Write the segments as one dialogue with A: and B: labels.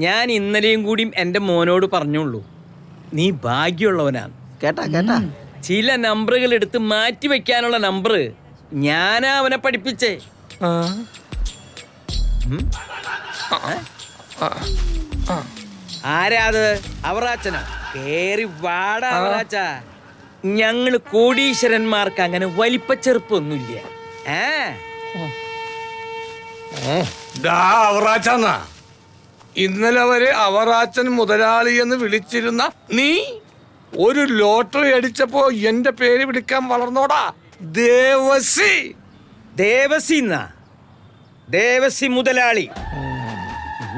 A: ഞാൻ ഇന്നലെയും കൂടി എൻ്റെ മോനോട് പറഞ്ഞുള്ളൂ, നീ ഭാഗ്യമുള്ളവനാണ്.
B: കേട്ടാ കേട്ടാ.
A: ചില നമ്പറുകൾ എടുത്ത് മാറ്റി വെക്കാനുള്ള നമ്പർ ഞാനാ അവനെ പഠിപ്പിച്ചേ. ആരാത്? അവറാച്ചനാ? കേറി വാടാ അവറാച്ച. ഞങ്ങള് കോടീശ്വരന്മാർക്ക് അങ്ങനെ വലിപ്പച്ചെറുപ്പൊന്നുമില്ല.
C: അവറാച്ചന്നാ ഇന്നലെ വരെ അവറാച്ചൻ മുതലാളി എന്ന് വിളിച്ചിരുന്ന നീ ഒരു ലോട്ടറി അടിച്ചപ്പോ എന്റെ പേര് വിളിക്കാൻ വളർന്നോടാ. ദേവസി.
A: ദേവസി മുതലാളി,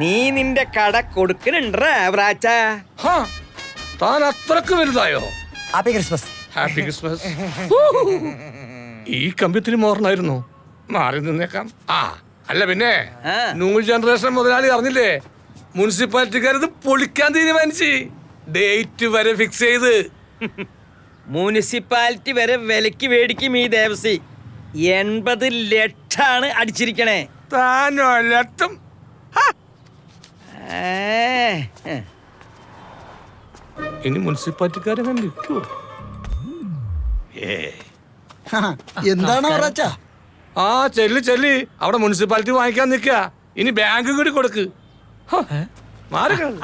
A: നീ നിന്റെ കട കൊടുക്കണുണ്ടാ അവറാച്ച?
C: താൻ അത്രക്ക് വലുതായോ?
B: Happy Christmas.
C: Happy Christmas. ഈ കമ്പ്യൂട്ടറിന് മോർന്നായിരുന്നു. മാറി നിന്നേക്കാം. അല്ല പിന്നെ ന്യൂ ജനറേഷൻ മുതലാളി അറിഞ്ഞില്ലേ, മുനിസിപ്പാലിറ്റിക്കാരത് പൊളിക്കാൻ തീരുമാനിച്ച് ഡേറ്റ് വരെ ഫിക്സ് ചെയ്ത്.
A: മുനിസിപ്പാലിറ്റി വരെ വിലക്ക് മേടിക്കും ഈ ദേവസി. 80 ലക്ഷമാണ് അടിച്ചിരിക്കണേ.
C: താനൊലത്തും. ഇനി മുനിസിപ്പാലിറ്റിക്കാരെ കണ്ടിരിക്കൂ.
B: എന്താണ് അവറാച്ച?
C: ചെല്ലി അവിടെ മുനിസിപ്പാലിറ്റി വാങ്ങിക്കാൻ നിൽക്കുക. ഇനി ബാങ്ക് കൂടി കൊടുക്ക്.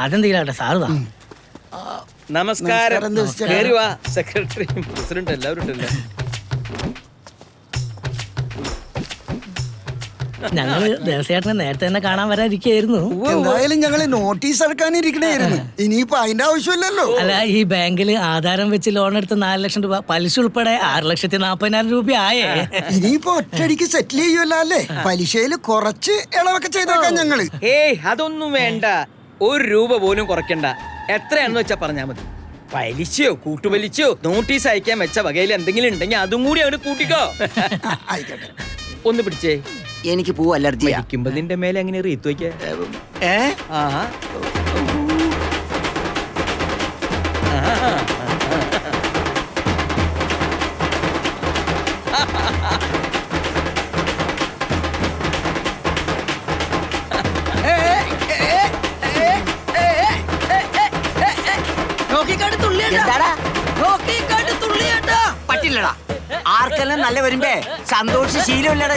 B: അതെന്തെങ്കിലും സാറ്.
A: നമസ്കാരം. സെക്രട്ടറി, പ്രസിഡന്റ് എല്ലാവരും ഉണ്ടല്ലോ.
D: ഞങ്ങള് ദേവസ്വേട്ടനെ നേരത്തെ തന്നെ കാണാൻ വരാതിരിക്കായിരുന്നു.
B: എന്തായാലും ഞങ്ങള് നോട്ടീസ് എടുക്കാനിരിക്കണായിരുന്നു. ഇനിയിപ്പോ അതിന്റെ ആവശ്യമില്ലല്ലോ.
D: അല്ല, ഈ ബാങ്കില് ആധാരം വെച്ച് ലോൺ എടുത്ത 4 ലക്ഷം രൂപ പലിശ ഉൾപ്പെടെ 6,40,000 രൂപ ആയേ.
B: ഇനിയിപ്പോ ഒറ്റയടിക്ക് സെറ്റിൽ ചെയ്യുമല്ലോ അല്ലേ? പലിശയില് കുറച്ച് ഇളവൊക്കെ ചെയ്തേക്കാം ഞങ്ങള്.
A: അതൊന്നും വേണ്ട, 1 രൂപ പോലും കുറയ്ക്കണ്ട. എത്രയാണെന്ന് വെച്ചാ പറഞ്ഞാ മതി. പലിശയോ കൂട്ടുപലിശയോ നോട്ടീസ് അയക്കാൻ വെച്ച വകയിൽ എന്തെങ്കിലും ഉണ്ടെങ്കിൽ അതും കൂടി അങ്ങോട്ട് കൂട്ടിക്കോ.
B: ആയിക്കോട്ടെ.
A: ഒന്ന് പിടിച്ചേ.
B: എനിക്ക് പൂ അലർജി.
A: നിന്റെ മേലെ എങ്ങനെ റീത്ത് വയ്ക്ക?
B: പറ്റില്ലടാ. ആർക്കെല്ലാം നല്ല വരുമ്പേ സന്തോഷം ശീലമില്ലടാ.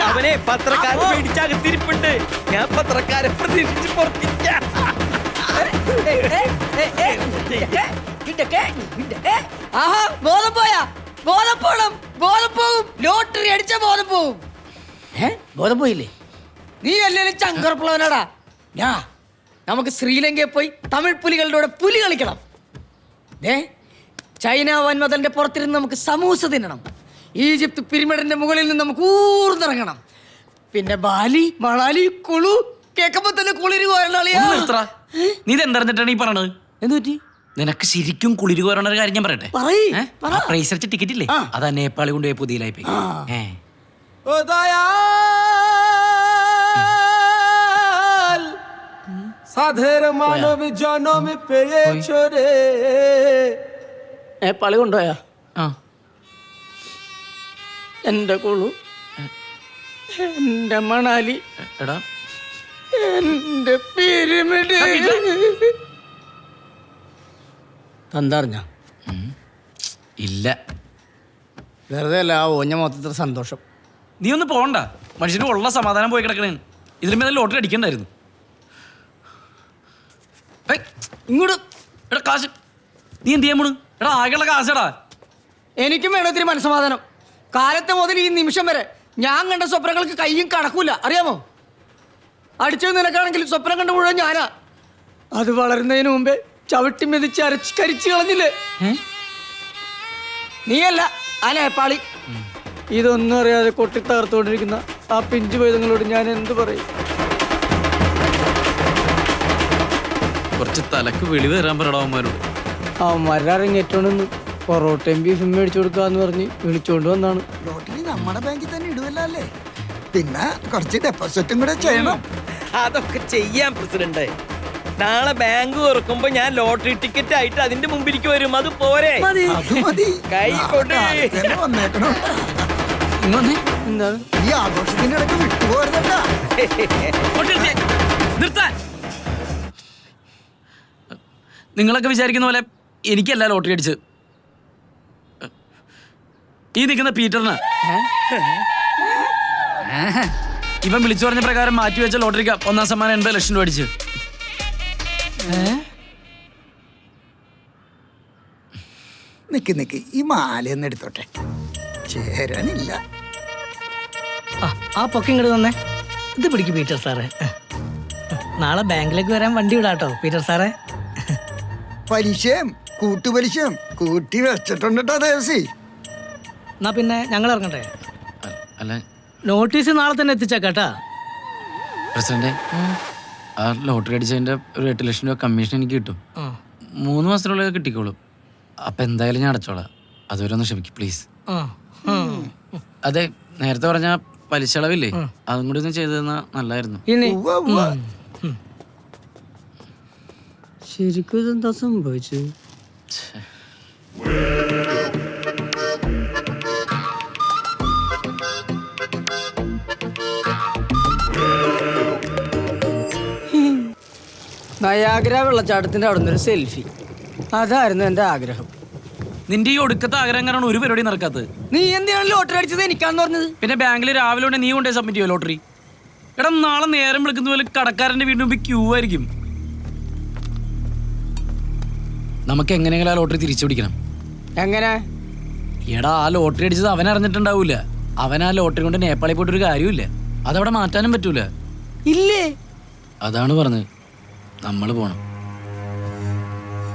A: അവനെ പത്രക്കാരൻ പേടിച്ചകത്തിരിപ്പുണ്ട്. ഞാൻ പത്രക്കാരെ പ്രതീക്ഷിച്ച് പുറത്തിരിക്കാം.
E: ലോട്ടറി അടിച്ച ബോധം പോവും.
D: ബോധം പോയില്ലേ?
E: നീ അല്ലേ ചങ്കർപ്പുള്ളവനാടാ. നമുക്ക് ശ്രീലങ്കയിൽ പോയി തമിഴ് പുലികളുടെ കൂടെ പുലി കളിക്കണം. ചൈന വൻമതലിന്റെ പുറത്തിരുന്ന് നമുക്ക് സമൂസ തിന്നണം. ഈജിപ്ത് പിരമിഡിന്റെ മുകളിൽ നിന്ന് നമുക്ക് ഊർന്നിറങ്ങണം. പിന്നെ ബാലി, മണാലി, കുളു കേൾക്കുമ്പോ തന്നെ കുളിര് കോരണാളിയാ.
D: നീ ഇതെന്തറിഞ്ഞിട്ടാണ് ഈ പറയണത്?
E: എന്തുപറ്റി?
D: നിനക്ക് ശരിക്കും കുളിര് കോരണ ഒരു കാര്യം ഞാൻ പറയട്ടെ. പ്രൈസ് ടിക്കറ്റ് ഇല്ലേ, അതാ നേപ്പാളി കൊണ്ടുപോയി പുതിയലായി പോയി.
E: നേപ്പാളി കൊണ്ടുപോയാ? എന്റെ കുളു, എന്റെ മണാലി, എന്റെ പിരമിഡ് തന്തറിഞ്ഞ?
D: ഇല്ല,
E: വെറുതെ അല്ല. ആ ഓഞ്ഞ മൊത്തത്തിൽ സന്തോഷം.
D: നീ ഒന്ന് പോകണ്ട. മനുഷ്യന് ഉള്ള സമാധാനം പോയി കിടക്കണേ. ഇതിലും മേലെ ലോട്ടറി അടിക്കണ്ടായിരുന്നു.
E: ഇങ്ങോട്ട്
D: എടാ കാശ് നീ എന്ത് ചെയ്യാൻ പോണു? എടാ ആകെയുള്ള കാശടാ.
E: എനിക്കും വേണം ഇത്തിരി മനസ്സമാധാനം. കാലത്തെ മുതൽ ഈ നിമിഷം വരെ ഞാൻ കണ്ട സ്വപ്നങ്ങൾക്ക് കയ്യും കടക്കൂല, അറിയാമോ? അടിച്ചത് നിനക്കാണെങ്കിൽ സ്വപ്നം കണ്ട മുഴുവൻ ഞാനാ. അത് വളരുന്നതിന് മുമ്പേ ചവിട്ടി മെതിച്ച് അരച്ച് കരിച്ചു കളഞ്ഞില്ലേ നീയല്ല, ആ നേപ്പാളി. ഇതൊന്നും അറിയാതെ കൊട്ടി തകർത്തുകൊണ്ടിരിക്കുന്ന ആ പിഞ്ചു പൈതങ്ങളോട് ഞാൻ എന്ത് പറയും?
D: കുറച്ച് തലക്ക് വെളിവ് തരാൻ പറയടാവന്മാരോട്.
E: അവന്മാരറിഞ്ഞേറ്റോണ്ടെന്ന് പൊറോട്ടയും ബീഫും മേടിച്ചു കൊടുക്കാന്ന് പറഞ്ഞ് വിളിച്ചോണ്ട് വന്നാണ്.
B: ലോട്ടറി നമ്മുടെ ബാങ്കിൽ തന്നെ ഇടുവല്ലോ അല്ലേ? പിന്നെ കുറച്ച് ഡെപ്പോസിറ്റും കൂടെ ചെയ്യണം.
A: അതൊക്കെ ചെയ്യാം പ്രസിഡന്റ്. നാളെ ബാങ്ക് തുറക്കുമ്പോ ഞാൻ ലോട്ടറി ടിക്കറ്റ് ആയിട്ട് അതിന്റെ മുമ്പിലേക്ക് വരും. അത് പോരെ?
B: അത് മതി.
A: കൈ കൊണ്ട്
B: വന്നേക്കണോ?
E: എന്താണ്?
B: ഈ ആഘോഷത്തിന്റെ ഇടയ്ക്ക് വിട്ടുപോരുന്നല്ല.
D: വണ്ടി നിർത്തിയേ. നിർത്താൻ. നിങ്ങളൊക്കെ വിചാരിക്കുന്ന പോലെ എനിക്കല്ല ലോട്ടറി അടിച്ച്. ഈ നിൽക്കുന്ന പീറ്ററിന് ഇവൻ വിളിച്ചു പറഞ്ഞ പ്രകാരം മാറ്റിവെച്ച ലോട്ടറിക്ക് 1ാം സമ്മാനം 80 ലക്ഷം രൂപ അടിച്ച്.
B: നിക്ക് ഈ മാലയൊന്നും എടുത്തോട്ടെ, ചേരാനില്ല.
E: ആ പൊക്കം ഇങ്ങോട്ട് തന്നെ. ഇത് പിടിക്കും പീറ്റർ സാറേ. നാളെ ബാങ്കിലേക്ക് വരാൻ വണ്ടി വിടാട്ടോ പീറ്റർ സാറേ.
B: പലിശയും കൂട്ടുപലിശയും കൂട്ടി വെച്ചിട്ടുണ്ട് ദേവസി.
E: എന്നാ പിന്നെ ഞങ്ങൾ ഇറങ്ങട്ടെ.
D: അല്ല
E: നോട്ടീസ് നാളെ തന്നെ എത്തിച്ചേക്കാട്ടാ.
D: പ്രസിഡന്റ്, ആ ലോട്ടറി അടിച്ചതിന്റെ ഒരു 8 ലക്ഷം രൂപ കമ്മീഷൻ എനിക്ക് കിട്ടും. 3 മാസത്തിനുള്ളിൽ കിട്ടിക്കോളും. അപ്പൊ എന്തായാലും ഞാൻ അടച്ചോളാം. അതുവരെ ഒന്ന് ക്ഷമിക്കും പ്ലീസ്. അതെ, നേരത്തെ പറഞ്ഞ പലിശ അളവില്ലേ, അതും കൂടി ഒന്ന് ചെയ്തു തന്നാ നല്ലായിരുന്നു.
E: ശരിക്കും ഇതെന്താ സംഭവിച്ചു? നയാഗ്ര വെള്ളച്ചാട്ടത്തിന്റെ അവിടെ നിന്നൊരു സെൽഫി, അതായിരുന്നു എന്റെ ആഗ്രഹം.
D: നിന്റെ ഈ ഒടുക്കത്തെ ആഗ്രഹം കാരണം ഒരു പരിപാടി നടക്കാത്തത്.
E: നീ എന്തിനാണ് ലോട്ടറി അടിച്ചത് എനിക്കാന്ന് പറഞ്ഞത്?
D: പിന്നെ ബാങ്കിൽ രാവിലെ കൊണ്ട് നീ കൊണ്ടേ സബ്മിറ്റ് ചെയ്യോ ലോട്ടറി? എടാ, നാളെ നേരം വിളിക്കുന്ന പോലെ കടക്കാരന്റെ വീടിന് മുമ്പ് ക്യൂ ആയിരിക്കും. നമുക്ക് എങ്ങനെയെങ്കിലും ആ ലോട്ടറി തിരിച്ചു പിടിക്കണം.
E: എങ്ങനെ?
D: എടാ, ആ ലോട്ടറി അടിച്ചത് അവൻ അറിഞ്ഞിട്ടുണ്ടാവൂല. അവൻ ആ ലോട്ടറി കൊണ്ട് നേപ്പാളിൽ പോയിട്ടൊരു കാര്യമില്ല. അതവിടെ മാറ്റാനും പറ്റൂല.
E: ഇല്ലേ?
D: അതാണ് പറഞ്ഞത്, നമ്മള് പോണം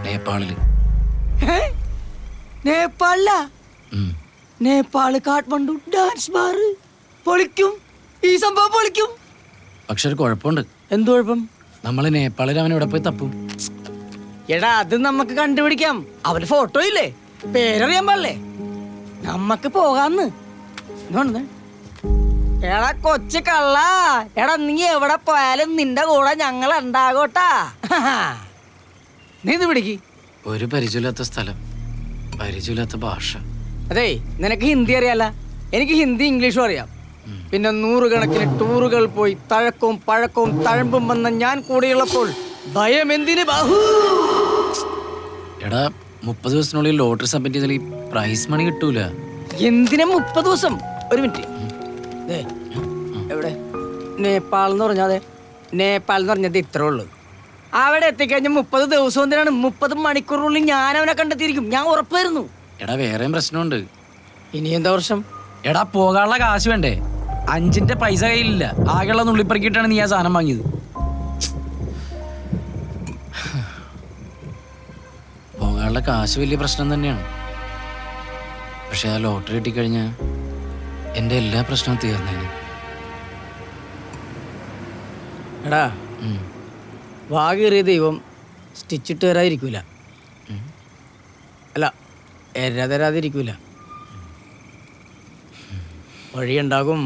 D: നേപ്പാളില്.
E: നേപ്പാളിലാ? നേപ്പാള് കാഠ്മണ്ഡു ഡാൻസ് ബാർ പൊളിക്കും. ഈ സംഭവം പൊളിക്കും.
D: പക്ഷെ ഒരു കുഴപ്പമുണ്ട്.
E: എന്ത് കുഴപ്പം?
D: നമ്മള് നേപ്പാളിൽ അവൻ ഇവിടെ പോയി തപ്പും.
E: എടാ, അത് നമുക്ക് കണ്ടുപിടിക്കാം. അവന് ഫോട്ടോ ഇല്ലേ, പേരറിയാൻ പാടില്ലേ? നമ്മക്ക് പോകാന്ന്. എടാ കൊച്ചു കള്ള, എടാ നീ എവിടെ പോയാലും നിന്റെ കൂടെ ഞങ്ങൾ ഉണ്ടാകോട്ടാ. നീ ഇത് പിടിക്ക്.
D: ഒരു പരിചയമില്ലാത്ത സ്ഥലം, പരിചയമില്ലാത്ത ഭാഷ.
E: അതെ, നിനക്ക് ഹിന്ദി അറിയാല, എനിക്ക് ഹിന്ദി ഇംഗ്ലീഷും അറിയാം. പിന്നെ 100 കണക്കിന് ടൂറുകൾ പോയി തഴക്കവും പഴക്കവും തഴമ്പും വന്ന ഞാൻ കൂടെയുള്ളപ്പോൾ ഭയം എന്തിന് ബാഹു?
D: എടാ, 30 ദിവസത്തിനുള്ളിൽ ലോട്ടറി സബ്മിറ്റ് ചെയ്താൽ ഈ പ്രൈസ് മണി കിട്ടൂല.
E: എന്തിനാ 30 ദിവസം? ഒരു മിനിറ്റ്. എവിടെ? നേപ്പാൾ എന്ന് പറഞ്ഞാൽ നേപ്പാൾ എന്ന് പറഞ്ഞത് ഇത്രേ ഉള്ളൂ. അവിടെ എത്തിക്കഴിഞ്ഞ 30 ദിവസം എന്തിനാണ്? 30 മണിക്കൂറിനുള്ളിൽ ഞാൻ അവനെ കണ്ടെത്തിയിരിക്കും. ഞാൻ ഉറപ്പായിരുന്നു.
D: എടാ, വേറെയും പ്രശ്നമുണ്ട്.
E: ഇനി എന്താ പ്രശ്നം?
D: എടാ, പോകാനുള്ള കാശ് വേണ്ടേ? 5ന്റെ പൈസ കയ്യിലില്ല. ആകെയുള്ള നുള്ളിപ്പറിക്കിട്ടാണ് നീ ആ സാധനം വാങ്ങിയത്. പോകാനുള്ള കാശ് വലിയ പ്രശ്നം തന്നെയാണ്. പക്ഷെ ആ ലോട്ടറി കിട്ടിക്കഴിഞ്ഞാൽ എൻ്റെ എല്ലാ പ്രശ്നവും തീർന്നേനെ.
E: എടാ, വാകേറിയ ദൈവം സ്റ്റിച്ചിട്ട് തരാതിരിക്കൂല. അല്ല, എര തരാതിരിക്കൂല. വഴിയുണ്ടാകും.